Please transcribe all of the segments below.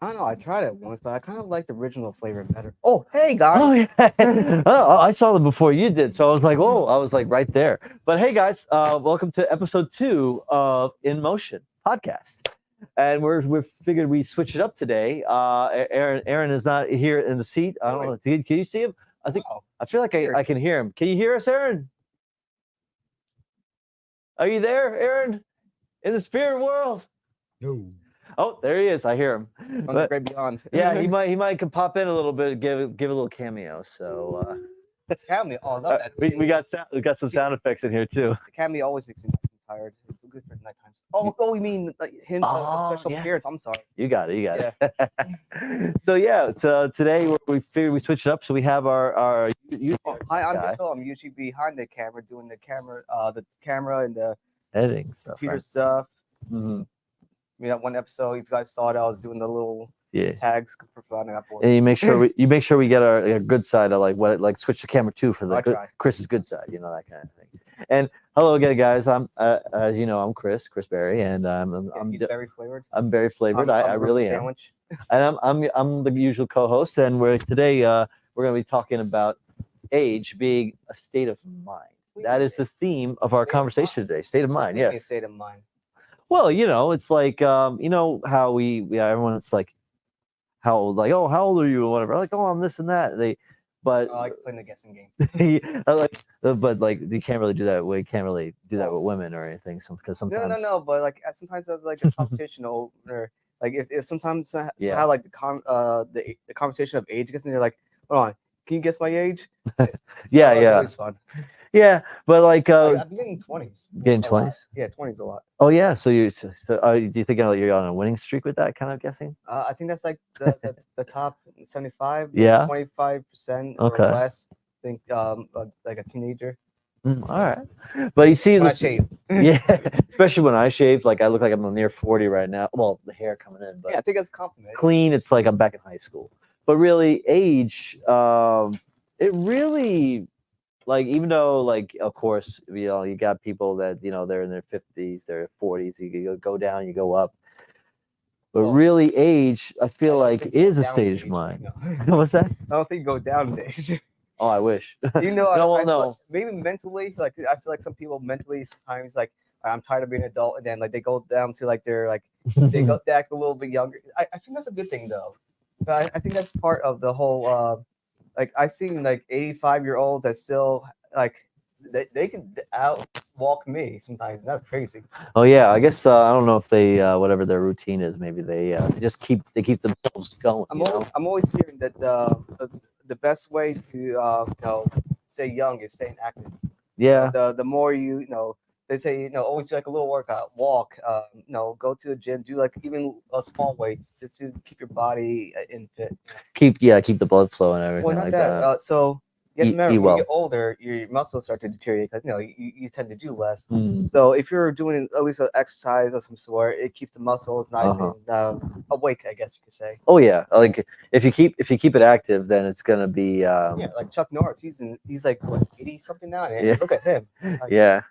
I don't know. I tried it once, but I kind of like the original flavor better. Oh, hey guys. Oh yeah, oh, I saw them before you did, so I was like, oh, I was like right there. But hey, guys, welcome to episode 2 of In Motion podcast, and we figured we switch it up today. Aaron is not here in the seat. I don't know. Can you see him? I think Wow. I feel like Here. I can hear him. Can you hear us, Aaron? Are you there, Aaron? In the spirit world? No. Oh, there he is. I hear him. From the But great beyond. yeah, he might could pop in a little bit, give a little cameo. So. Cameo. Oh, I love that. We got some sound effects in here too. The cameo always makes me nice and tired. It's so good for night times. Oh, you mean like him? Oh, Special yeah. appearance. I'm sorry. You got it. So yeah, today we figured we switch it up. So we have our Hi, I'm guy. Phil. I'm usually behind the camera doing the camera and the Editing stuff. computer Right? stuff. Mm-hmm. I mean, that one episode, if you guys saw it, I was doing the little tags for fun. And you make sure we get our good side of like what it, like switch the camera to for the Chris's good side, that kind of thing. And hello again, guys. I'm as you know, I'm Chris Berry, and he's very flavored. I'm very flavored. I really am. Sandwich. And I'm the usual co-host, and today we're going to be talking about age being a state of mind. That is the theme of our conversation today. State of mind. Yes. State of mind. Well, it's like how everyone's like, how old? Like, oh, how old are you or whatever? Like, oh, I'm this and that. But I like playing the guessing game. but like you can't really do that. We can't really do that with women or anything. Because sometimes no. But like sometimes there's like a conversation over. Like if sometimes how like the conversation of age gets in, you're like, hold on, can you guess my age? Yeah. It's always fun. Yeah, but like I'm getting 20s. Getting 20s? Yeah, 20s a lot. Oh yeah, so do you think you're on a winning streak with that kind of guessing? I think that's like the top 75, 25% or less. I think like a teenager. All right, but you see, when I shave. Yeah, especially when I shave, like I look like I'm near 40 right now. Well, the hair coming in, but yeah, I think that's a compliment. Clean, it's like I'm back in high school. But really, age, it really. Like even though like of course you got people that they're in their 50s, their 40s, you go down, you go up, but really age I feel like is a stage of mind. What's that? I don't think you go down in age. Oh, I wish. No. Maybe mentally, like I feel like some people mentally sometimes like I'm tired of being an adult, and then like they go down to like they're like they act a little bit younger. I think that's a good thing though. But I think that's part of the whole. Like I seen like 85-year-olds that still like they can outwalk me sometimes, and that's crazy. Oh yeah, I guess I don't know if they whatever their routine is, maybe they just keep themselves going. I'm always hearing that the best way to stay young is staying active. Yeah. The more they say always do like a little workout, walk, go to the gym, do like even small weights just to keep your body in fit. Keep the blood flow and everything. Well, not like that. So you have to remember, eat well. when you get older, your muscles start to deteriorate because you tend to do less. So if you're doing at least an exercise of some sort, it keeps the muscles nice and awake, I guess you could say. Oh yeah, like if you keep it active, then it's gonna be yeah, like Chuck Norris. He's like what, 80 something now. Yeah. Look at him. Like, yeah.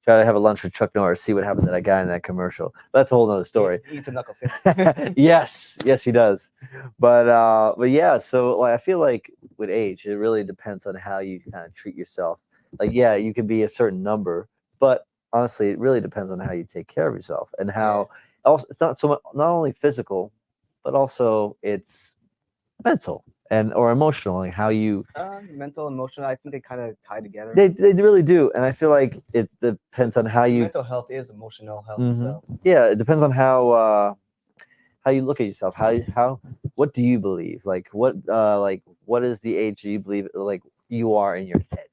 Try to have a lunch with Chuck Norris, see what happened to that guy in that commercial. That's a whole nother story. He eats a knuckle sandwich. yes, he does. But yeah, so like I feel like with age, it really depends on how you kind of treat yourself. Like yeah, you could be a certain number, but honestly, it really depends on how you take care of yourself and how. Also, it's not so much not only physical, but also it's mental or emotional, like how you mental, emotional. I think they kind of tie together. They really do, and I feel like it depends on how you. Mental health is emotional health. So yeah, it depends on how you look at yourself. How what do you believe? Like what is the age you believe like you are in your head?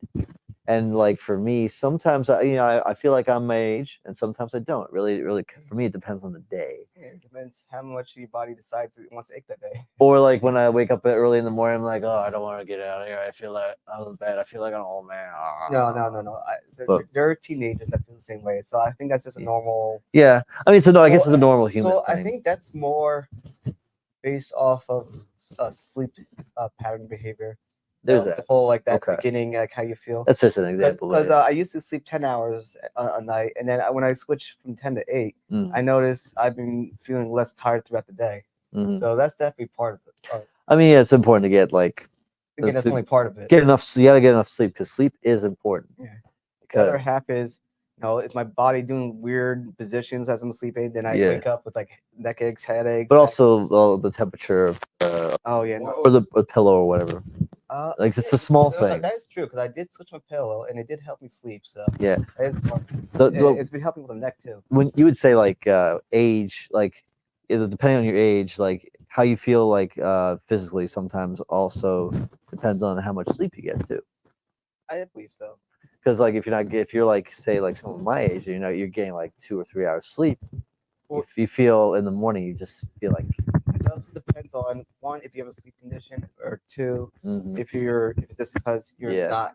And like for me, sometimes I feel like I'm my age, and sometimes I don't. Really, for me, it depends on the day. Yeah, it depends how much your body decides it wants to ache that day. Or like when I wake up early in the morning, I'm like, oh, I don't want to get out of here. I feel like I'm bad. I feel like an old man. No. There are teenagers that feel the same way, so I think that's just a normal. Yeah, I mean, so no, I guess it's a normal human. So I think that's more based off of sleep pattern behavior. There's that whole like that beginning, like how you feel. That's just an example. Because I used to sleep 10 hours a night, and then when I switched from 10 to 8, I noticed I've been feeling less tired throughout the day. Mhm. So that's definitely part of it. I mean, yeah, it's important to get like Again, that's to only part of it. get enough. You gotta get enough sleep because sleep is important. Yeah. The other 'Cause- half is, is my body doing weird positions as I'm sleeping? Then I Yeah. wake up with like neck aches, headaches. but back also aches. the temperature of Oh yeah, no. or the pillow or whatever. Like, it's a small thing. That is true because I did switch my pillow and it did help me sleep. So Yeah. that is part. The- It's been helping with the neck too. when you would say like age, like depending on your age, like how you feel like physically sometimes also depends on how much sleep you get too. I believe so. Because like if you're like say like someone my age, you're getting like 2 or 3 hours sleep. Well- If you feel in the morning, you just feel like It also depends on one if you have a sleep condition or two mhm. if it's just because Yeah.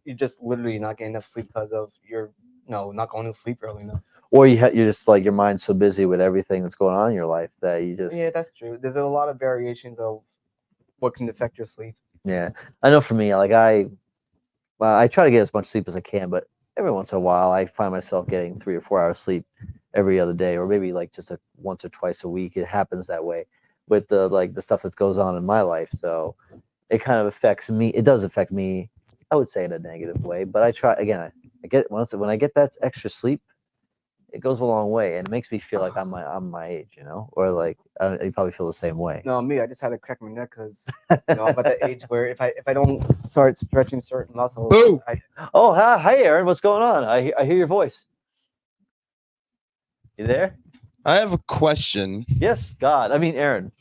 you're just literally not getting enough sleep because of not going to sleep early enough. Or you're just like your mind's so busy with everything that's going on in your life that you just Yeah, that's true. There's a lot of variations of what can affect your sleep. yeah. I know for me, like I try to get as much sleep as I can, but every once in a while I find myself getting 3 or 4 hours sleep every other day, or maybe like just once or twice a week. It happens that way with the stuff that goes on in my life. So it kind of affects me. It does affect me. I would say in a negative way, but I try again. I get when I get that extra sleep, it goes a long way, and it makes me feel like I'm my age, or like you probably feel the same way. No, me, I just had to crack my neck because I'm at that age where if I don't start stretching certain muscles, Boo! Oh, hi, Aaron. What's going on? I hear your voice. You there? I have a question. Yes, God. I mean, Aaron.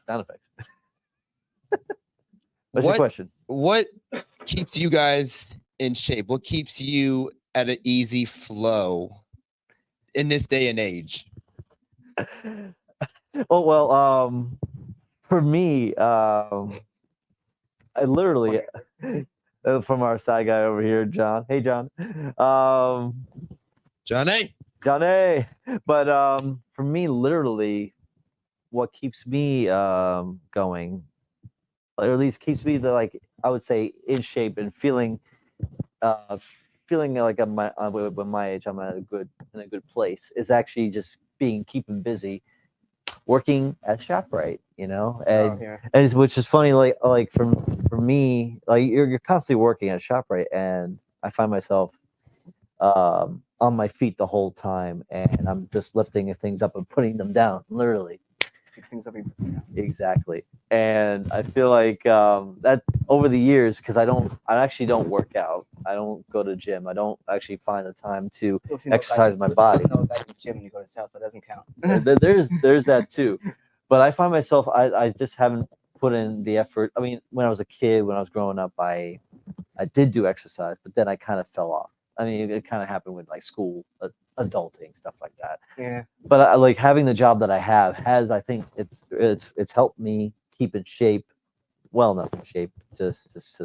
Sound effects. What's your question? What keeps you guys in shape? What keeps you at an easy flow in this day and age? Well, for me, I literally from our side guy over here, John. Hey, John. Johnny? Johnny. But for me, literally, what keeps me going, or at least keeps me I would say in shape and feeling like with my age, I'm in a good place, is actually just keeping busy, working at ShopRite, and which is funny, like for me, like you're constantly working at ShopRite, and I find myself on my feet the whole time, and I'm just lifting things up and putting them down, literally. pick things up. Exactly. And I feel like that over the years, because I actually don't work out. I don't go to the gym. I don't actually find the time to exercise my body. Back to the gym when you go to South, that doesn't count. There's that too. But I find myself, I just haven't put in the effort. I mean, when I was a kid, when I was growing up, I did do exercise, but then I kind of fell off. I mean, it kind of happened with like school, adulting, stuff like that. Yeah. But I like having the job that I have I think it's helped me keep in shape, well enough in shape, just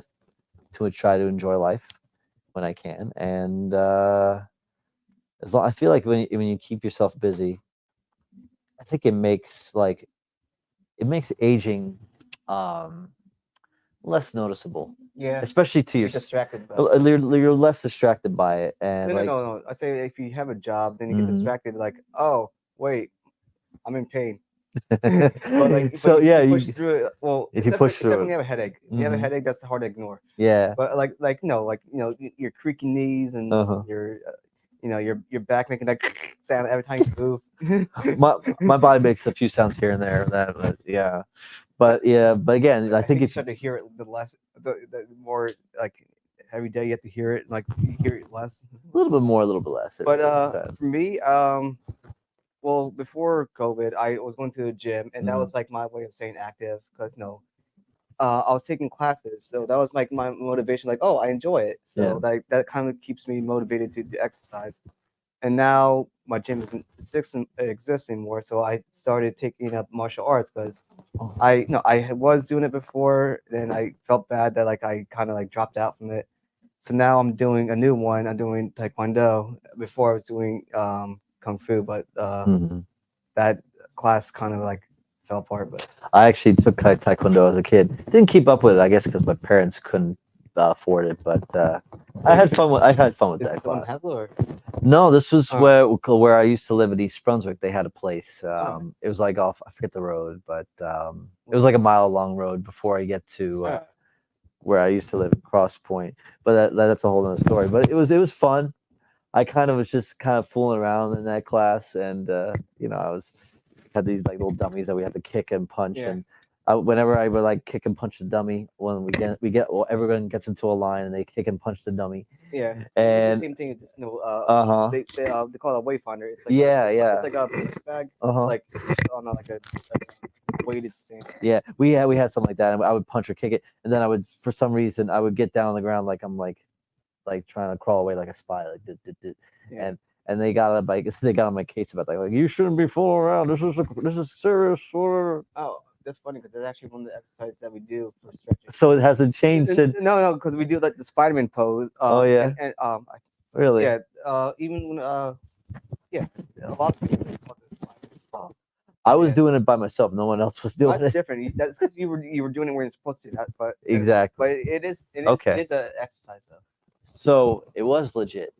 to try to enjoy life when I can. And I feel like when you keep yourself busy, I think it makes aging less noticeable. Yeah. Especially to You're your distracted. By it. you're less distracted by it, and No. I say if you have a job, then you get Mhm. distracted. Like, oh wait, I'm in pain. So yeah, you push through it. Well, if you push through when it. you have a headache. If you have a Mhm. headache, that's hard to ignore. Yeah. But your creaky knees and Uh-huh. your back making that sound every time you move. my body makes a few sounds here and there. But again, I think you if start to hear it the more like every day you have to hear it, like you hear it less. a little bit more, a little bit less. It But really depends. for me, well, before COVID, I was going to the gym, and that was like my way of staying active because I was taking classes, so that was like my motivation. Like, oh, I enjoy it, so that kind of keeps me motivated to exercise. And now my gym doesn't exist anymore, so I started taking up martial arts because I was doing it before, then I felt bad that like I kind of like dropped out from it. So now I'm doing a new one. I'm doing Taekwondo. Before I was doing Kung Fu, but Mhm. that class kind of like fell apart. But I actually took Taekwondo as a kid. Didn't keep up with it, I guess, because my parents couldn't afford it, but I had fun with Is that it the one in class. Hassel or? No, this was Oh. where I used to live in East Brunswick. They had a place. Oh. It was like off. I forget the road, but it was like a mile long road before I get to Alright. where I used to live in Cross Point. But that's a whole other story. But it was fun. I kind of was just kind of fooling around in that class, and I had these like little dummies that we had to kick and punch, Yeah. and whenever I would like kick and punch the dummy, when well, everyone gets into a line and they kick and punch the dummy, Yeah. We did and the same thing. Just uh-huh, they call it a wayfinder. It's like yeah, it's like a bag, uh-huh, like on like a weighted stand. yeah, we had something like that, and I would punch or kick it, and then I would, for some reason, I would get down on the ground like I'm like trying to crawl away like a spy, like Yeah. and they got on my case about that, like you shouldn't be fooling around. This is serious. Or Oh, that's funny because it's actually one of the exercises that we do for stretching. so it hasn't changed. No, because we do like the Spider-Man pose. Oh, yeah? and Really? yeah, even when yeah, a lot of people call this Spider-Man. I was yeah. doing it by myself. No one else was doing That's it. different. That's because you were doing it when you're supposed to. But Exactly. But it is Okay. it is an exercise though. So it was legit.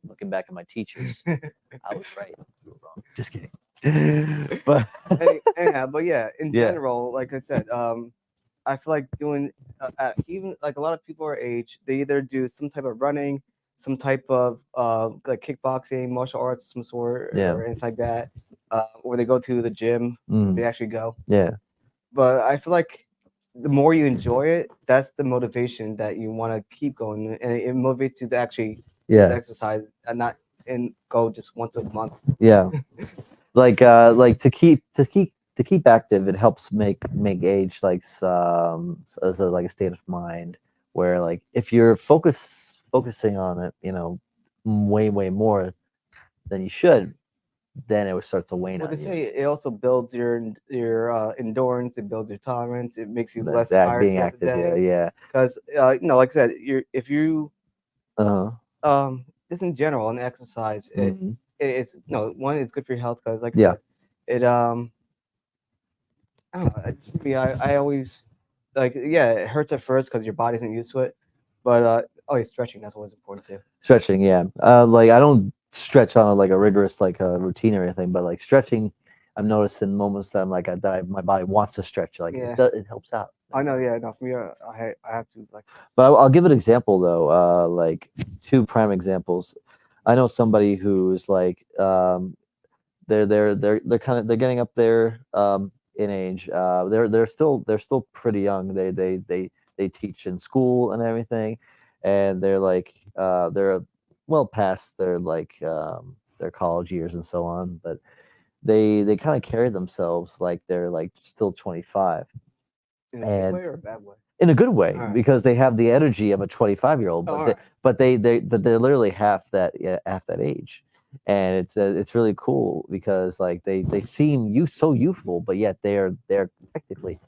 Looking back at my teachers, I was right. You were wrong. Just kidding. But Anyhow, but yeah, in Yeah. general, like I said, I feel like doing even like a lot of people our age, they either do some type of running, some type of like kickboxing, martial arts, some sort, Yeah. or anything like that, or they go to the gym. Mm, They actually go. yeah, But I feel like the more you enjoy it, that's the motivation that you want to keep going, and it motivates you to actually yeah, exercise and not and go just once a month. yeah. Like to keep active, it helps make age like as like a state of mind where like if you're focusing on it, way more than you should, then it would start to wane Well, on they you. say it also builds your endurance, it builds your tolerance, it makes you less That tired being throughout the active, day. yeah. Because like I said, if you Uh-huh. just in general in exercise, Mhm. it's one, it's good for your health because like I Yeah. said, it I don't know, it's for me, I always like it hurts at first because your body isn't used to it, but stretching, that's always important too. Stretching, yeah. Like I don't stretch on like a rigorous like routine or anything, but like stretching, I've noticed in moments that I'm like my body wants to stretch, like Yeah. it helps out. I know, yeah, no, for me, I have to like But I'll give an example though. Like two prime examples. I know somebody who's like they're getting up there in age. They're still pretty young. They teach in school and everything, and they're like they're well past their college years and so on. But they kind of carry themselves like they're like still 25 in a good and way or a bad way. in a good way Alright. because they have the energy of a 25-year-old, Oh, but alright. they're literally half that age, and it's really cool because like they seem so youthful, but yet they're technically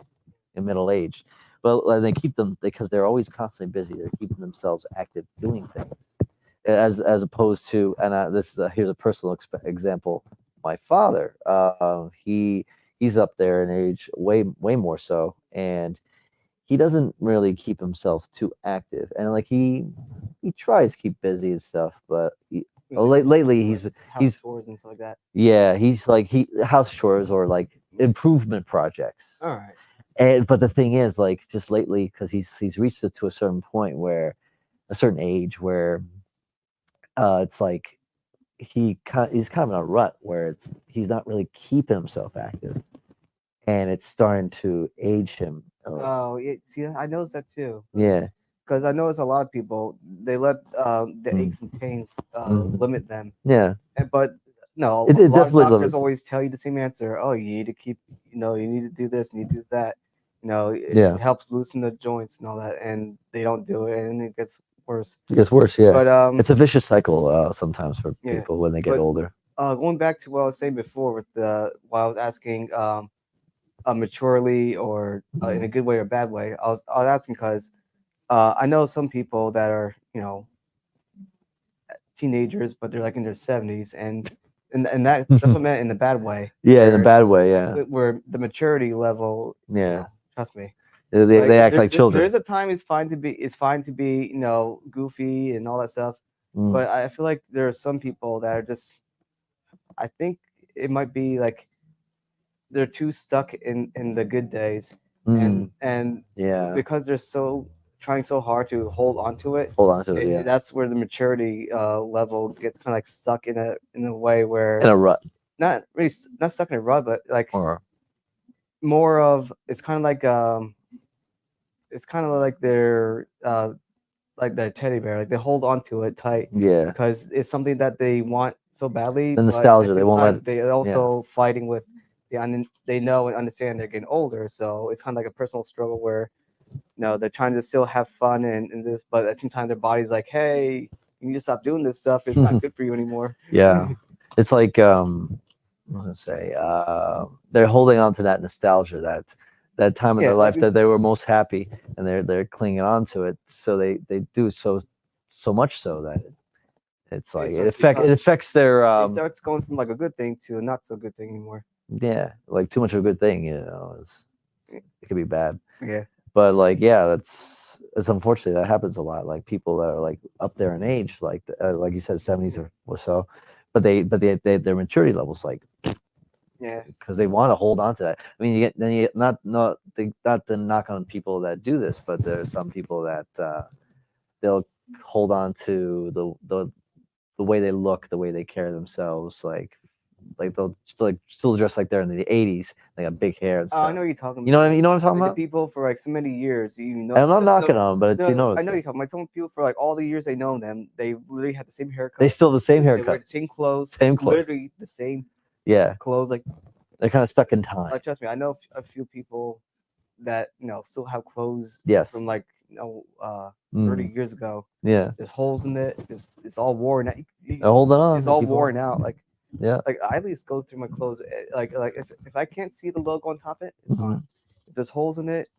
in middle age. But they keep them because they're always constantly busy. They're keeping themselves active, doing things, as opposed to here's a personal example. My father, he's up there in age, way more so, and he doesn't really keep himself too active, and like he tries to keep busy and stuff, but lately he's chores and stuff like that. yeah, he's like house chores or like improvement projects. All right. And but the thing is, like just lately, because he's reached it to a certain point where a certain age where it's like he's kind of in a rut where he's not really keeping himself active, and it's starting to age him. Oh, yeah. See, I noticed that too. Yeah. Because I notice a lot of people they let the Mm. aches and pains Mhm. limit them. Yeah. But no, It a lot of definitely doctors limits. always tell you the same answer. Oh, you need to keep, you need to do this, you need to do that. Yeah. It helps loosen the joints and all that, and they don't do it, and it gets worse. It gets worse, yeah. But It's a vicious cycle sometimes for Yeah, people when they get but- older. going back to what I was saying before with while I was asking maturely or in a good way or bad way, I was asking because I know some people that are teenagers, but they're like in their 70s, and that's what I meant in the bad way. Yeah, in a where- bad way, yeah. Where the maturity level, Yeah. trust me. They act like children. There's a time it's fine to be goofy and all that stuff. Mm, But I feel like there are some people that are just. I think it might be like they're too stuck in the good days, mm, and yeah. because they're so trying so hard to hold on to it. Hold on to it. Yeah. That's where the maturity level gets kind of like stuck in a way where In a rut. not really not stuck in a rut, but like Or more of it's kind of like their teddy bear, like they hold on to it tight yeah. because it's something that they want so badly. The but nostalgia, at the they same won't let time, it- they also fighting with they know and understand they're getting older, so it's kind of like a personal struggle where they're trying to still have fun and this, but at the same time their body's like, hey, you need to stop doing this stuff. It's not good for you anymore. Yeah. It's like I'm gonna say they're holding on to that nostalgia, that time of Yeah, their like life that they were most happy, and they're clinging on to it. So they do so much so that it's like it affects their it starts going from like a good thing to a not so good thing anymore. yeah, like too much of a good thing, it could be bad. Yeah. But like it's unfortunately that happens a lot. Like people that are like up there in age, like you said, 70s or so, but their maturity levels like Yeah. because they want to hold on to that. I mean, you get not to knock on people that do this, but there's some people that they'll hold on to the way they look, the way they carry themselves, like they'll still dress like they're in the 80s. They got big hair and Oh, stuff. I know what you're talking about. You know what I mean? You know what I'm talking Like about? the people for like so many years, And I'm not knocking on them, but it's I know it's you're talking about. Some people for like all the years they know them, they literally had the same haircut. they still the same They wear haircut, the same clothes. Same clothes. Literally the same yeah. clothes. Like They're kind of stuck in time. trust me, I know a few people that still have clothes Yes. from like 30 Mm, years ago. yeah. There's holes in it. It's all worn out. They're holding on. It's They all keep worn holding- out. Like Yeah. I at least go through my clothes. Like if I can't see the logo on top of it, it's Mhm. gone. If there's holes in it,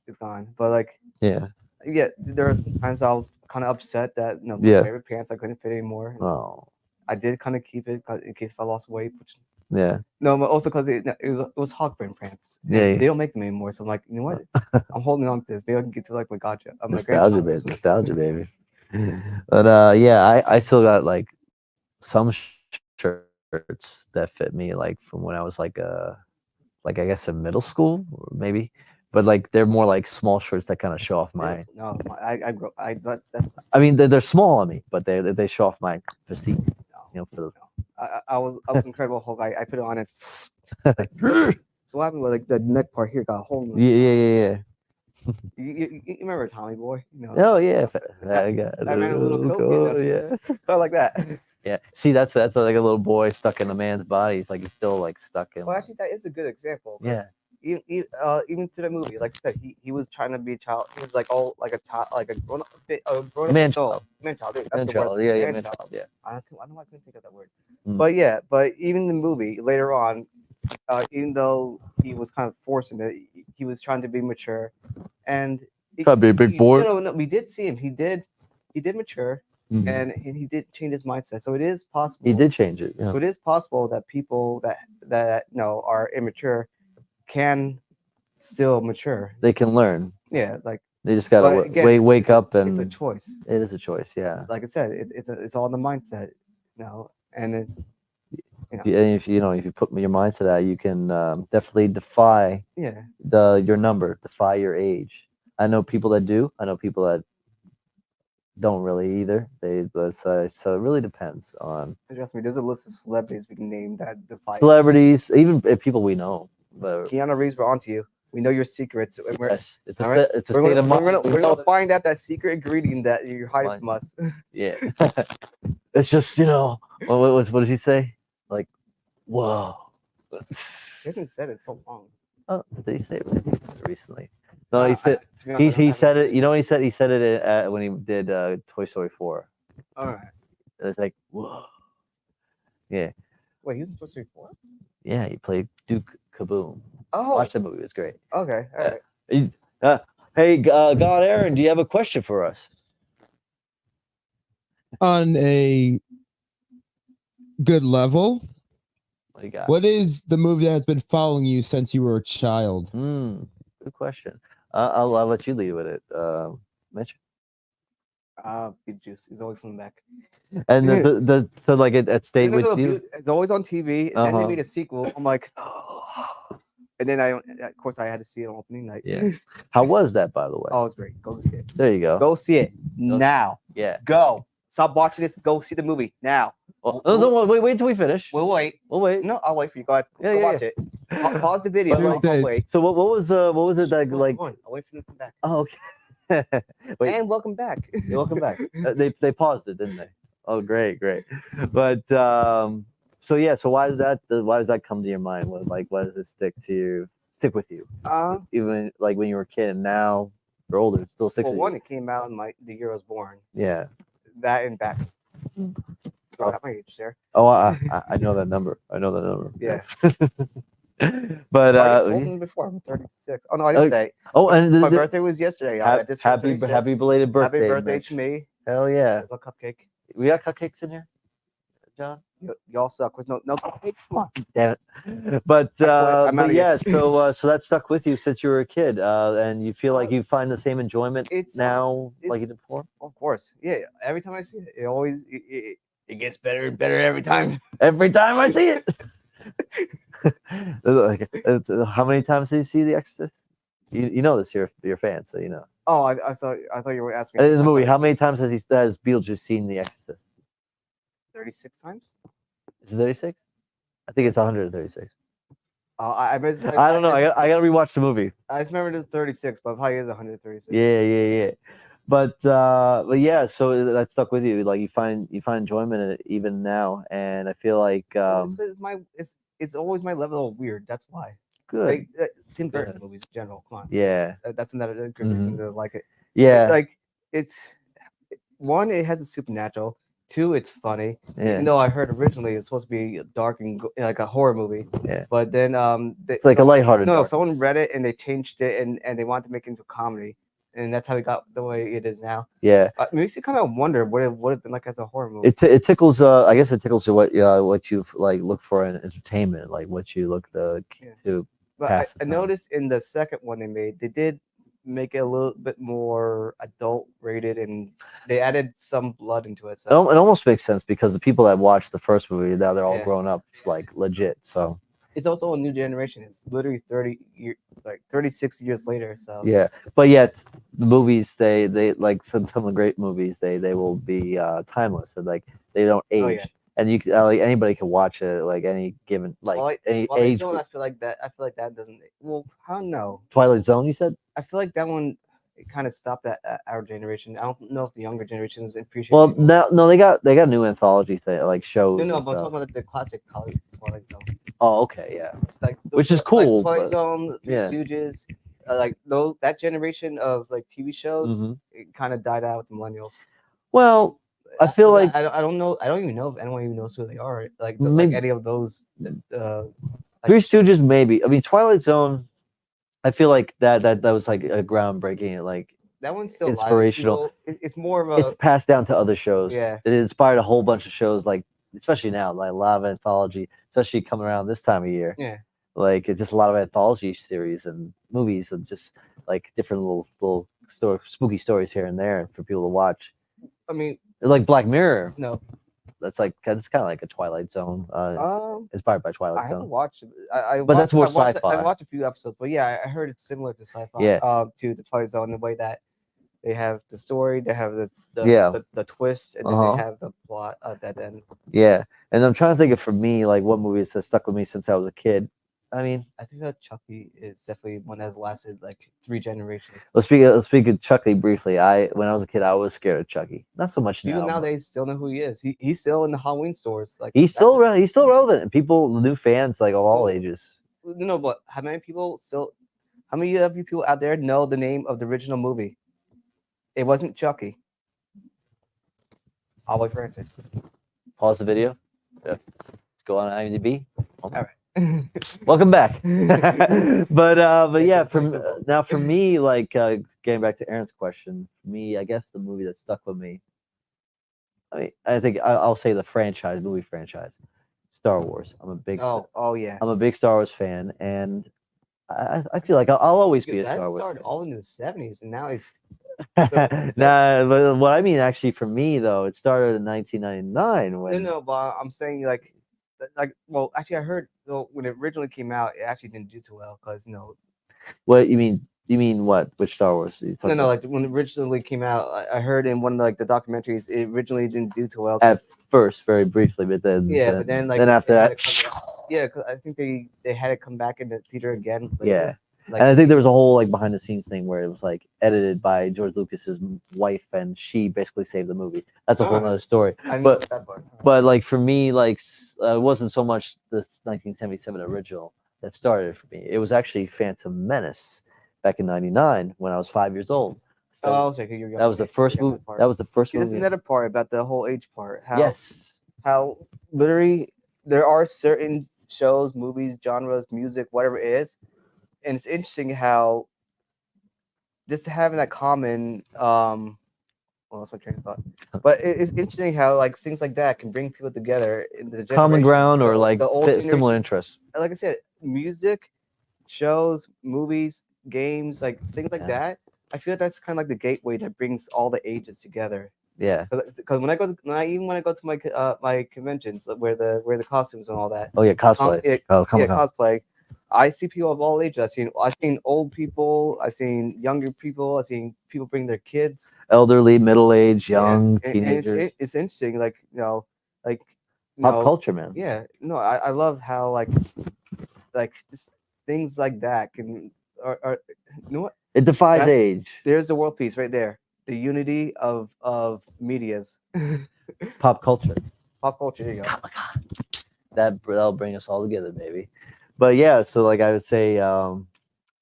it's gone. But like Yeah. yeah, there are some times I was kind of upset that my Yeah. favorite pants I couldn't fit anymore. And Oh. I did kind of keep it in case if I lost weight. Which, Yeah. no, but also because it was hog brand pants. And Yeah. they don't make them anymore. So I'm like, you know what? I'm holding on to this. Maybe I can get to like my gotcha. My Nostalgia, grandfather or baby. something. Nostalgia, baby. But yeah, I still got like some shirts that fit me like from when I was like I guess in middle school or maybe, but like they're more like small shirts that kind of show off my. No, that's I mean, they're small on me, but they show off my physique. For the. I was Incredible Hulk. I put it on and so what happened was like the neck part here got a hole in it. Yeah. You remember Tommy Boy? Oh yeah, I got a little coat, yeah. felt like that. Yeah. See, that's like a little boy stuck in a man's body. He's like he's still like stuck in. Well, actually, that is a good example. 'cause Yeah. Even to the movie, like I said, he was trying to be a child. He was like all like a child, like a grown up Man adult. child. Man child. Dude, Man that's the child. word. Yeah, Man man child. child. Yeah. I don't know why I couldn't think of that word. Mm. But yeah, but even in the movie later on, even though he was kind of forcing it, he was trying to be mature, and Trying to be a big boy. No, we did see him. He did mature, Mhm. and he did change his mindset. So it is possible. He did change it. Yeah. So it is possible that people that are immature can still mature. They can learn. Yeah, like They just gotta but again, wake up it's and a choice. it is a choice. Yeah. Like I said, it's all in the mindset, and then If you put your mind to that, you can definitely defy yeah, your number, defy your age. I know people that do. I know people that don't really either. So it really depends on trust me. There's a list of celebrities we can name that defy. celebrities, even people we know. But Keanu Reeves, we're onto you. We know your secrets. yes, it's all a, right. it's a We're state gonna, of mind. we're gonna find out that secret ingredient that you're hiding Mind. from us. Yeah, it's just what does he say? Like, whoa. He hasn't said it so long. Oh, did he say it recently? No, he said he said it. You know what he said? He said it when he did Toy Story 4. All right. It's like whoa. Yeah, Wait, he was supposed to be 4? yeah. He played Duke Kaboom. Oh, Watch that movie. It was great. okay. All right. Hey, God, Aaron, do you have a question for us? On a good level, What do you got? what is the movie that has been following you since you were a child? Good question. I'll let you lead with it, Mitch. Beetlejuice is always coming back. And so like it stayed No, no, with no, you. It's always on TV, and then they Uh-huh. made a sequel. I'm like, and then of course, I had to see it on opening night. Yeah. How was that, by the way? Oh, it's great. Go see it. There you go. Go see it now. Yeah. Go. Stop watching this. Go see the movie now. Well, no, wait till we finish. We'll wait. We'll wait. No, I'll wait for you. Go ahead. Yeah, Go yeah, watch it. Pause the video. But, I'll like- wait. So what was it that like? Come on, I'll wait for them to come back. Oh, okay. Wait, And welcome back. welcome back. They paused it, didn't they? Oh, great. But so yeah, so why does that come to your mind? Why does it stick with you? Even like when you were a kid and now you're older, it still sticks Well, with one, you. it came out in the year I was born. Yeah. That and back. Oh. Got my age there. Oh, I know that number. Yeah. But I told them before. I'm 36. Oh no, I didn't say. oh, and My birthday was yesterday. I just turned happy 36. happy belated birthday. Happy birthday Mitch. to me. Hell yeah. A cupcake. We got cupcakes in here, John. Y'all suck. There's no cupcakes. Come on. Damn it. But I'm outta here. yeah, so that stuck with you since you were a kid, and you feel like you find the same enjoyment It's now it's- like you did before. Of course. Yeah. Every time I see it, it always it gets better and better every time. Every time I see it. How many times did you see The Exorcist? You know this. You're a fan, so you know. Oh, I thought you were asking. In the movie, how many times has Beetlejuice seen The Exorcist? 36 times? Is it 36? I think it's 136. I I don't know. I gotta rewatch the movie. I just remember the 36, but it probably is 136. Yeah. But yeah, so that stuck with you. Like you find enjoyment in it even now, and I feel like Well, it's always my level of weird. That's why. good. Like, Tim Burton Good. movies in general. Come on. Yeah, That's another good reason to like it. yeah, Like it's one, it has a supernatural. Two, it's funny. yeah. Even though I heard originally it's supposed to be dark and like a horror movie. Yeah. But then It's like a lighthearted. no, darkness. someone read it and they changed it and they wanted to make it into a comedy. And that's how it got the way it is now. Yeah, It makes you kind of wonder what it would have been like as a horror movie. it tickles. I guess it tickles what you like look for in entertainment, like what you look Yeah. to. But pass the I time. noticed in the second one they made, they did make it a little bit more adult rated and they added some blood into it. It So almost makes sense because the people that watched the first movie now they're all Yeah. grown up, like legit. So it's also a new generation. It's literally 36 years later. So yeah, but yet the movies they like some of the great movies they will be timeless and like they don't age. Oh, yeah. And you can like anybody can watch it like any given like Twilight- any Twilight age Zone, group. I feel like that doesn't. Well, I don't know. Twilight Zone, you said? I feel like that one it kind of stopped at our generation. I don't know if the younger generations appreciate. Well, it anymore. no, they got a new anthology thing like shows. no, and but I'm stuff. talking about the classic Twilight Zone. Oh, okay, yeah. Like Which is like cool, Twilight but- Zone, Three yeah. Stooges, like that generation of like TV shows, Mhm. it kind of died out with the millennials. Well, I feel like I don't know. I don't even know if anyone even knows who they are. Like Maybe- any of those. Three Stooges, maybe. I mean, Twilight Zone. I feel like that was like a groundbreaking. Like that one's still alive. inspirational. It's more of a it's passed down to other shows. yeah. It inspired a whole bunch of shows, like especially now, like a lot of anthology, especially coming around this time of year. Yeah. Like it's just a lot of anthology series and movies and just like different little spooky stories here and there for people to watch. I mean, Like Black Mirror. no. That's kind of like a Twilight Zone. Inspired by I Twilight haven't Zone. watched it. I But that's more I watched, sci-fi. I watched a few episodes, but yeah, I heard it's similar to sci-fi. Yeah. To the Twilight Zone, the way that they have the story, they have the Yeah. the twist, and then Uh-huh. they have the plot at the end. Yeah, and I'm trying to think of for me like what movies have stuck with me since I was a kid. I mean, I think that Chucky is definitely one that has lasted like 3 generations. let's speak of Chucky briefly. When I was a kid, I was scared of Chucky. Not so much People now. but nowadays still know who he is. He's still in the Halloween stores. Like He's that- still he's still relevant, and people, new fans, like of all ages. No, but how many people still? How many of you people out there know the name of the original movie? It wasn't Chucky. I'll wait for answers. Pause the video. Yeah. Go on IMDb. All right. Welcome back. but yeah, for me, like getting back to Aaron's question, for me, I guess the movie that stuck with me. I mean, I think I'll say the movie franchise, Star Wars. I'm a big Oh yeah. I'm a big Star Wars fan, and I feel like I'll always be a That Star Wars. started all in the 70s, and now it's Nah, but what I mean actually for me though, it started in 1999 no, when no. But I'm saying well, actually, I heard when it originally came out, it actually didn't do too well because what you mean? You mean what? Which Star Wars are you no, talking no, about? like when it originally came out, I heard in one of the documentaries, it originally didn't do too well. At first, very briefly, but Yeah, but then like then after they had that, to come back- yeah, 'cause I think they had to come back in the theater again. yeah. Later. Like, And I think there was a whole like behind the scenes thing where it was like edited by George Lucas's wife, and she basically saved the movie. That's a whole Oh. other story. I know But that part. but like for me, like it wasn't so much this 1977 original that started it for me. It was actually Phantom Menace back in '99 when I was 5 years old. So Oh, okay, you're young. that was the Okay, I first got movie. part. That was the first See, that's movie. another part about the whole age part. Yes. How literally there are certain shows, movies, genres, music, whatever it is, and it's interesting how just having that common well, that's my train of thought. But it's interesting how like things like that can bring people together in the Common generations. ground or The- like the old similar generation- interests. like I said, music, shows, movies, games, like things like Yeah. that. I feel that's kind of like the gateway that brings all the ages together. Yeah. Because when I go, even when I go to my conventions where the costumes and all that, Oh yeah, cosplay. yeah, Oh, come yeah, on. cosplay, I see people of all ages. I've seen old people, I've seen younger people, I've seen people bring their kids, Elderly, middle aged, yeah, young, and teenagers. it's interesting, like like Pop culture, man. yeah, no, I love how like just things like that can are you know what? It defies That- age. There's the world piece right there. The unity of medias, Pop culture. pop culture. There you go. That'll bring us all together, baby. But yeah, so like I would say,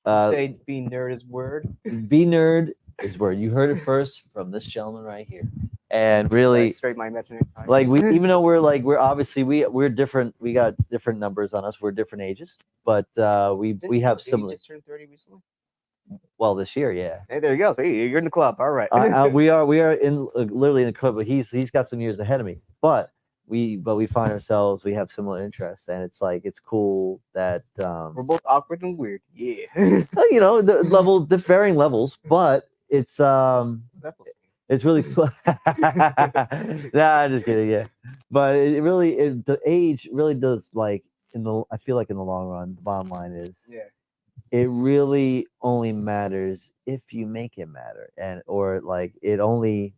Say being nerd is word. be nerd is where you heard it first from this gentleman right here, and really, Straight my imaginary. time. like we even though we're obviously we're different, we got different numbers on us, we're different ages, but we Didn't have you similar. just turned 30 recently. Well, this year, yeah. Hey, there you go. See, you're in the club. All right. We are in literally in the club, but he's got some years ahead of me. But we find ourselves, we have similar interests, and it's like it's cool that We're both awkward and weird. Yeah. you know the varying levels, but it's really fun. Nah, I'm just kidding. Yeah, but the age really does like I feel like in the long run, the bottom line is Yeah. it really only matters if you make it matter, or like it only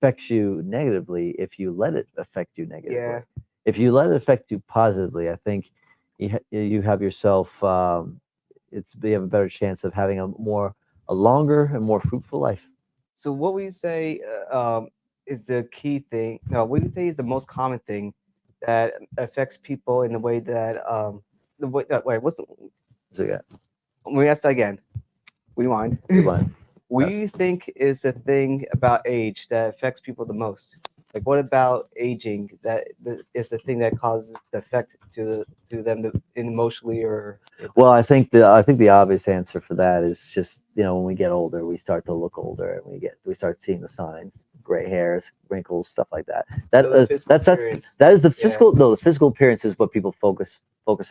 affects you negatively if you let it affect you negatively. Yeah. If you let it affect you positively, I think you have yourself you have a better chance of having a longer and more fruitful life. So what would you say is the key thing? No, what do you think is the most common thing that affects people in the way that the way wait, what's the, So yeah, let me ask that again. Rewind. goodbye. What do you think is the thing about age that affects people the most? Like, what about aging is the thing that causes the effect to them emotionally or? Well, I think the obvious answer for that is just when we get older, we start to look older, and we start seeing the signs, gray hairs, wrinkles, stuff like that. So the physical appearance. That is the Yeah. physical. No, the physical appearance is what people focus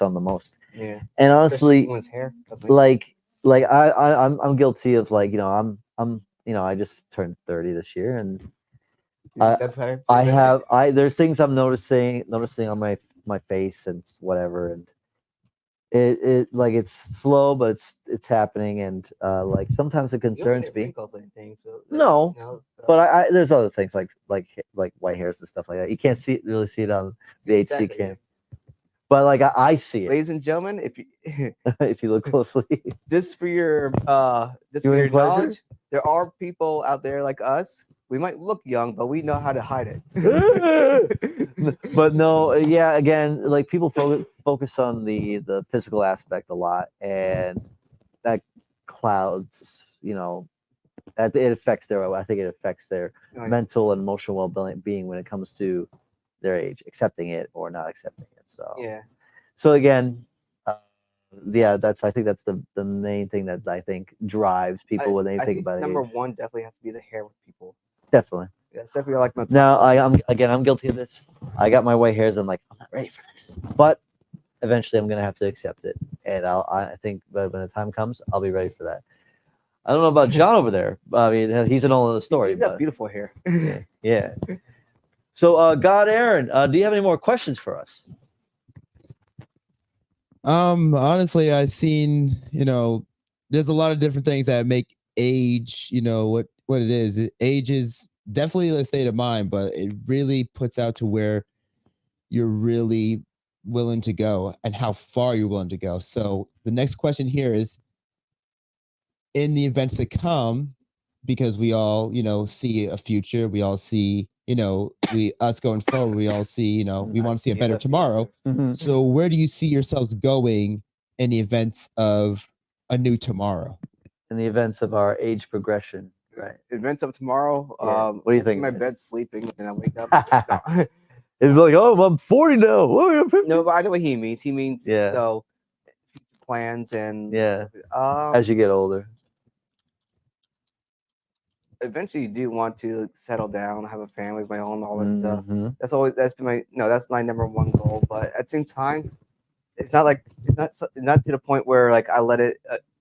on the most. Yeah. And Especially honestly, one's hair. like I'm guilty of I'm I just turned 30 this year, and there's things I'm noticing on my face and whatever, and it like it's slow, but it's happening, and like sometimes it concerns me. No, but I there's other things like white hairs and stuff like that. You can't really see it on the HD cam, but like I see it ladies and gentlemen, if you if you look closely. just for your Viewing pleasure? knowledge, there are people out there like us. We might look young, but we know how to hide it. But no, yeah, again, like people focus on the physical aspect a lot, and that clouds, that it affects I think it affects their Right. mental and emotional well-being when it comes to their age, accepting it or not accepting it. So Yeah. so again, yeah, I think that's the main thing that I think drives people when they think about number age. one definitely has to be the hair with people. Definitely. Yeah, definitely like my Now I'm guilty of this. I got my white hairs. I'm like, I'm not ready for this. But eventually I'm gonna have to accept it, and I think when the time comes, I'll be ready for that. I don't know about John over there. I mean, he's an all other story. He's got But beautiful hair. yeah, yeah. So, God, Aaron, do you have any more questions for us? Honestly, I've seen, there's a lot of different things that make age, what it is. Age is definitely a state of mind, but it really puts out to where you're really willing to go and how far you're willing to go. So the next question here is, in the events to come, because we all, see a future, we all see, us going forward, we all see, we want to see a better tomorrow. So where do you see yourselves going in the events of a new tomorrow? In the events of our age progression, right? Events of tomorrow. Yeah. What do you I'm think? in my bed sleeping, and I wake up. No. It's like, oh, I'm 40 now. Oh, I'm 50. No, but I know what he means. He means Yeah. plans and Yeah. stuff. As you get older. Eventually you do want to settle down, have a family of my own, all that stuff. Mhm. That's been that's my number one goal. But at the same time, it's not to the point where like I let it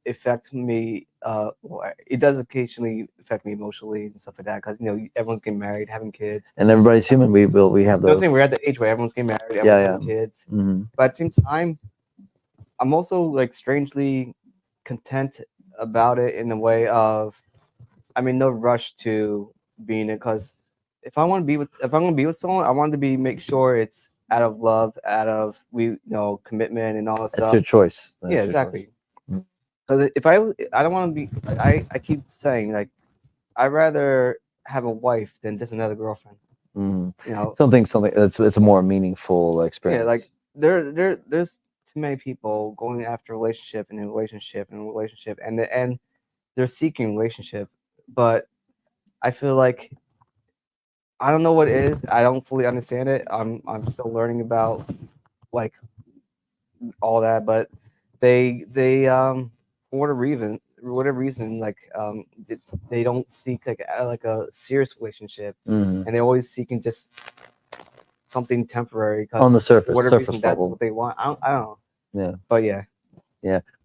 affect me. Well, it does occasionally affect me emotionally and stuff like that because everyone's getting married, having kids. And everybody's human. We have Those those. things we're at the age where everyone's getting married, everyone's Yeah, having kids. Mhm. But at the same time, I'm also like strangely content about it in the way of, I mean, no rush to being it because if I'm gonna be with someone, I want to make sure it's out of love, out of commitment and all that That's stuff. your choice. That's Yeah, your exactly. choice. Mm. Because if I don't want to be, I keep saying like, I'd rather have a wife than just another girlfriend. Mhm. You know, Something. It's a more meaningful experience. yeah, like there's too many people going after relationship and relationship and relationship, and they're seeking relationship, but I feel like I don't know what it is. I don't fully understand it. I'm still learning about like all that, but for whatever reason they don't seek like a serious relationship, Mhm. and they're always seeking just something temporary. 'Cause On the surface, for whatever surface reason, that's level. what they want. I don't know. Yeah. But yeah,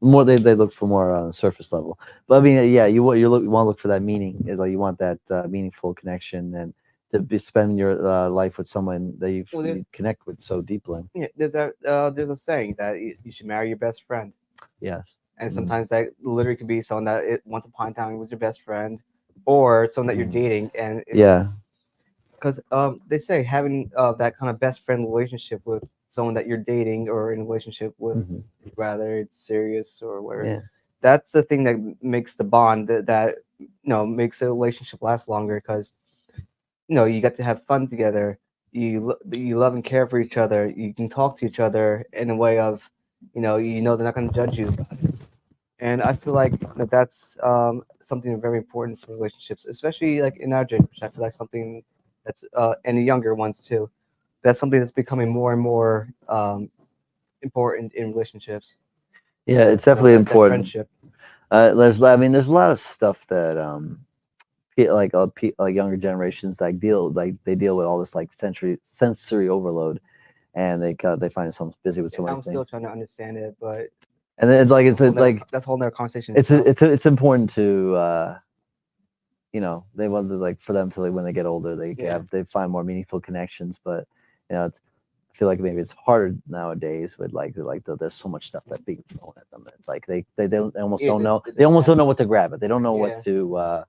More they look for more on the surface level. But I mean, yeah, you want to look for that meaning. Like you want that meaningful connection and to spend your life with someone that you connect with so deeply. yeah. There's a saying that you should marry your best friend. Yes. And Mhm. sometimes that literally could be someone that once upon a time was your best friend, or someone that you're Mhm. dating, and Yeah. because they say having that kind of best friend relationship with someone that you're dating or in a relationship with, Mhm. rather it's serious or whatever. Yeah. That's the thing that makes the bond that makes a relationship last longer because you get to have fun together. You love and care for each other. You can talk to each other in a way of they're not going to judge you about it. And I feel like that's something very important for relationships, especially like in our generation. I feel like something that's and the younger ones too. That's something that's becoming more and more important in relationships. Yeah, it's definitely That important. friendship. There's a lot of stuff that like younger generations they deal with all this like sensory overload, and they find themselves busy with so many I'm still things. trying to understand it, but And then it's like that's a whole nother conversation. it's important to they want to like for them to like when they get older they find more meaningful connections, but I feel like maybe it's harder nowadays with there's so much stuff that's being thrown at them. It's like they almost don't know what to grab it. They don't know what to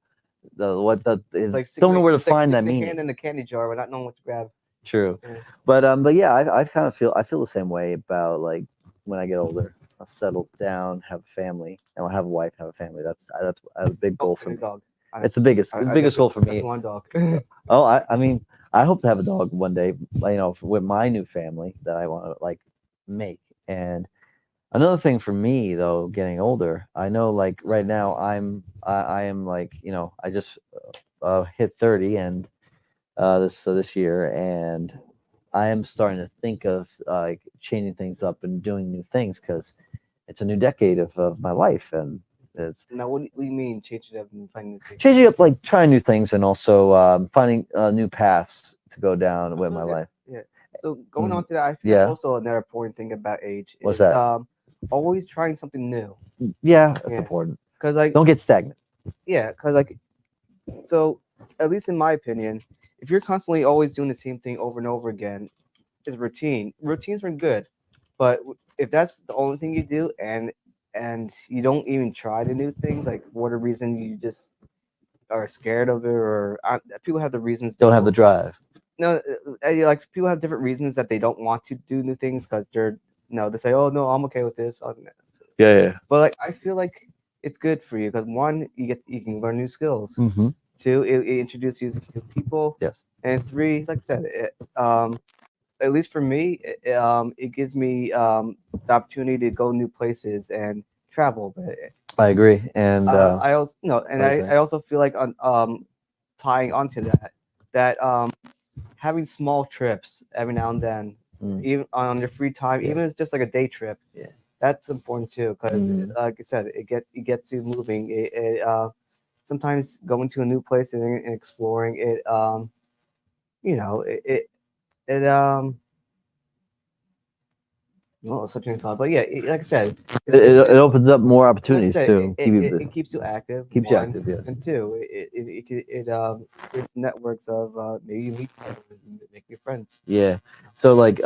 don't know where to find that meaning. Hand in the candy jar, but not knowing what to grab. True. Yeah. But yeah, I kind of feel the same way about like when I get older, I'll settle down, have a family, and I'll have a wife, have a family. That's a big goal for me. Dog. It's the biggest goal for me. One dog. Oh, I mean, I hope to have a dog one day, with my new family that I want to like make. And another thing for me though, getting older, I know like right now I am like, I just hit 30 and this year, and I am starting to think of like changing things up and doing new things because it's a new decade of my life, and it's Now, what do you mean changing up and finding things? changing up, like trying new things, and also finding new paths to go down with my life. Yeah. So going Mhm. on to that, I think Yeah. that's also another important thing about age. What's is, that? Always trying something new. Yeah, that's Yeah. important. Cause like Don't get stagnant. yeah, cause like so at least in my opinion, if you're constantly always doing the same thing over and over again, it's routine. Routines are good, but if that's the only thing you do and you don't even try the new things, like for whatever reason you just are scared of it, or people have the reasons they Don't have the drive. no, like people have different reasons that they don't want to do new things because they're no, they say, oh no, I'm okay with this. Yeah. But like I feel like it's good for you because one, you can learn new skills. Mm-hmm. Two, it introduces you to people. Yes. And three, like I said, at least for me, it gives me the opportunity to go new places and travel. But I agree. And I also no, and what was that? I also feel like on tying onto that having small trips every now and then, Mm. even on your free time, Yeah. even if it's just like a day trip, Yeah. that's important too. Because Mhm. like I said, it gets you moving. Sometimes going to a new place and exploring it, you know, it well, such a thought, but yeah, like I said, It opens up more like I opportunities said, too. it keeps you active. Keeps you One, active, yes. and two, it creates networks of maybe you meet people and make new friends. Yeah. So like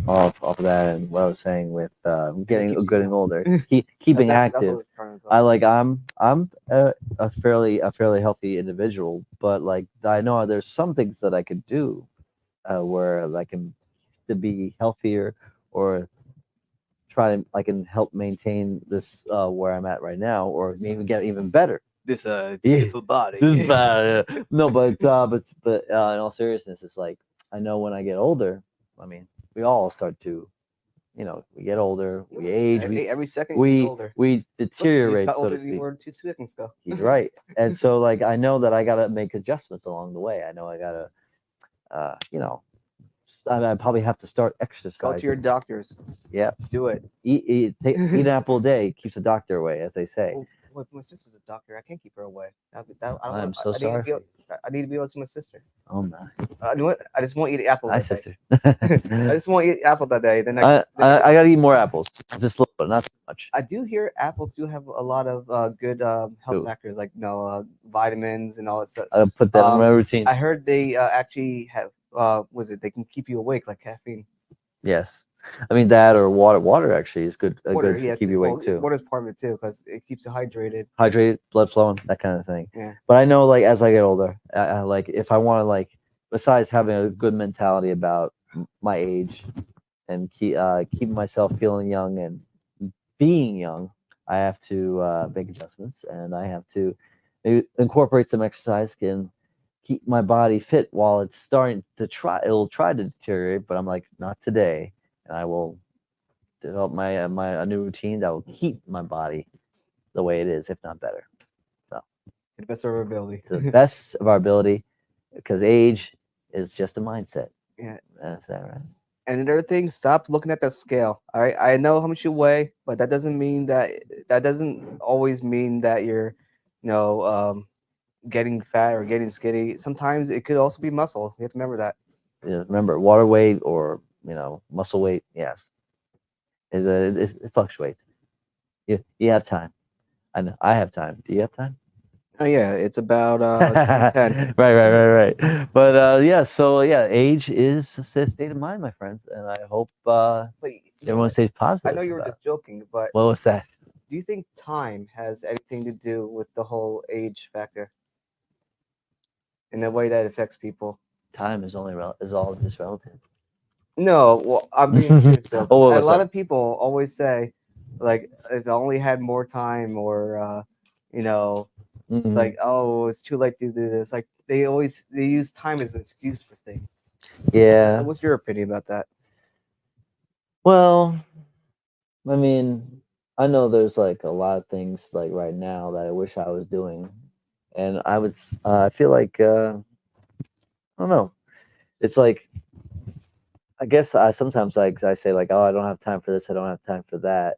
off of that and what I was saying with getting keeps you getting young. older, keeping That's what I active. was trying to I talk like I'm a fairly healthy individual, but like I know there's some things that I could do where I can to be healthier or try to I can help maintain this where I'm at right now or maybe get even better. this beautiful body. This is bad. Yeah. No, but in all seriousness, it's like I know when I get older. I mean, we all start to, we get older, we age, every second you get older. we Look, you just deteriorate, got so older to than you speak. were 2 seconds ago. You're right, and so like I know that I gotta make adjustments along the way. I know I gotta, uh, you know, I probably have to start Go exercising. to your doctors. Yeah, Do it. eat an apple a day keeps the doctor away, as they say. Oh, my sister's a doctor. I can't keep her away. I don't I'm want, so I need to sorry. be able, I need to be able to see my sister. Oh my, You know what? I just want you to eat apple hi that day. sister. I just want you to eat apple that day. Then I gotta eat more apples, just a little bit, not too much. I do hear apples do have a lot of good health Ooh. factors, like vitamins and all that stuff. I'll put that on my routine. I heard they actually have was it they can keep you awake like caffeine. Yes, I mean that or water. Water actually is good. Water, Good to yeah, keep you awake too. Water's part of it too because it keeps you hydrated. Hydrated, blood flowing, that kind of thing. Yeah. But I know, like as I get older, I like if I want to like, besides having a good mentality about my age and keeping myself feeling young and being young, I have to make adjustments and I have to maybe incorporate some exercise and keep my body fit while it's starting to try. It'll try to deteriorate, but I'm like, not today, and I will develop a new routine that will keep my body the way it is, if not better. So To the best of our ability. to the best of our ability, because age is just a mindset. Yeah. That's that, right? And another thing, stop looking at that scale. All right, I know how much you weigh, but that doesn't always mean that you're, getting fat or getting skinny. Sometimes it could also be muscle. You have to remember that. Yeah, remember, water weight or muscle weight. Yes, it fluctuates. You have time. I know. I have time. Do you have time? Oh yeah, it's about 10. Right. But yeah, so yeah, age is a state of mind, my friends, and I hope Wait, everyone stays I positive. know you were just joking, but What was that? do you think time has anything to do with the whole age factor and the way that affects people? Time is all just relative. No, well, I'm being serious though. Oh, A what's lot that? of people always say, like, if I only had more time, or Mhm. like, oh, it's too late to do this. Like, they use time as an excuse for things. Yeah. What's your opinion about that? Well, I mean, I know there's like a lot of things like right now that I wish I was doing, and I feel like I don't know. It's like I guess I sometimes like I say like, oh, I don't have time for this. I don't have time for that.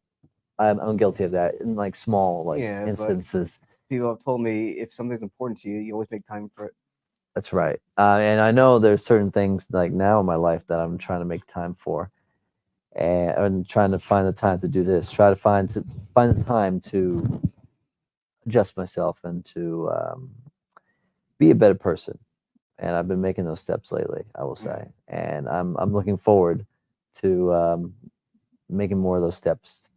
I'm guilty of that in like small like Yeah, but instances. people have told me if something's important to you, you always make time for it. That's right. And I know there's certain things like now in my life that I'm trying to make time for, and I'm trying to find the time to do this. Try to find the time to adjust myself and to be a better person. And I've been making those steps lately, I will say, and I'm looking forward to making more of those steps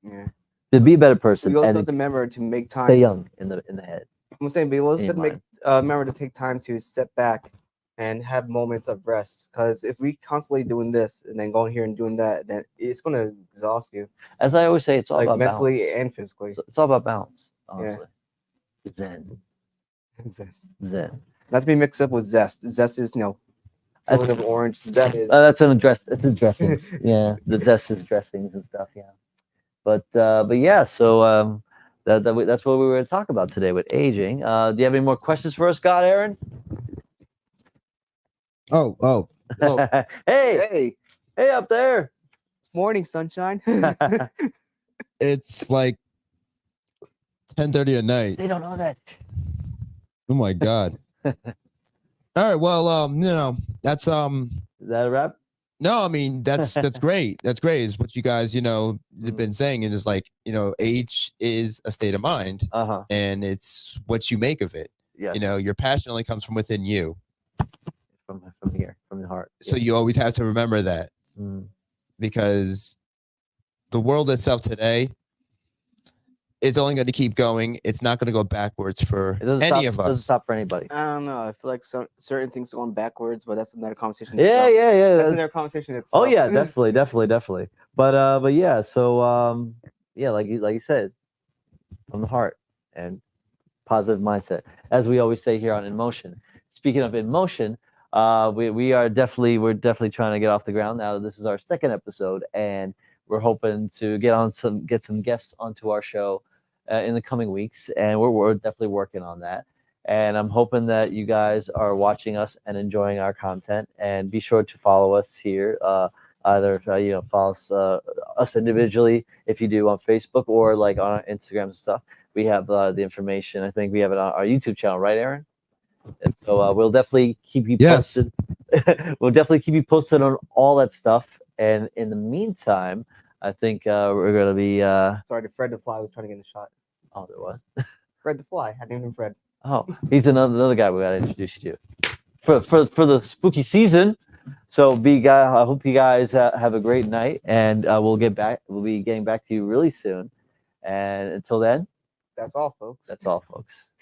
Yeah. to be a better person We also have and to remember to make time. stay young in the head. I'm saying, but we also in have to your make remember to take time to step back and have moments of rest. Because if we constantly doing this and then going here and doing that, then it's gonna exhaust you, As I always say, it's all like about mentally balance. and physically. It's all about balance, honestly. Zen. Not to be mixed up with zest. Zest is filling of orange. Zen is That's an address. It's a dressings. Yeah, the zest is dressings and stuff. Yeah, but yeah. So that's what we were going to talk about today with aging. Do you have any more questions for us, Scott, Aaron? Oh, hey, hey, up there. morning sunshine. it's like 10:30 at night. They don't know that. Oh my god. All right, well, that's Is that a wrap? no, I mean that's great. That's great. Is what you guys, have been saying, and it's like, age is a state of mind, Uh-huh. and it's what you make of it. Yeah. Your passion only comes from within you. From here, from the heart. So you always have to remember that, because the world itself today is only going to keep going. It's not going to go backwards for any of It doesn't us. stop for anybody. I don't know. I feel like certain things are going backwards, but that's another conversation. Yeah. That's another conversation itself. Oh yeah, definitely. But yeah, so yeah, like you said, from the heart and positive mindset, as we always say here on In Motion. Speaking of In Motion, we're definitely trying to get off the ground now. This is our second episode, and we're hoping to get some guests onto our show in the coming weeks, and we're definitely working on that. And I'm hoping that you guys are watching us and enjoying our content. And be sure to follow us here. Either follow us individually if you do on Facebook, or like on our Instagram and stuff. We have the information. I think we have it on our YouTube channel, right, Aaron? And so we'll definitely keep you posted. We'll definitely keep you posted on all that stuff. And in the meantime, I think we're gonna be. Sorry, Fred the Fly was trying to get in the shot. Oh, there was. Fred the Fly. I named him Fred. Oh, he's another guy we gotta introduce you to for the spooky season. So I hope you guys have a great night, and we'll be getting back to you really soon. And until then, That's all, folks. that's all, folks.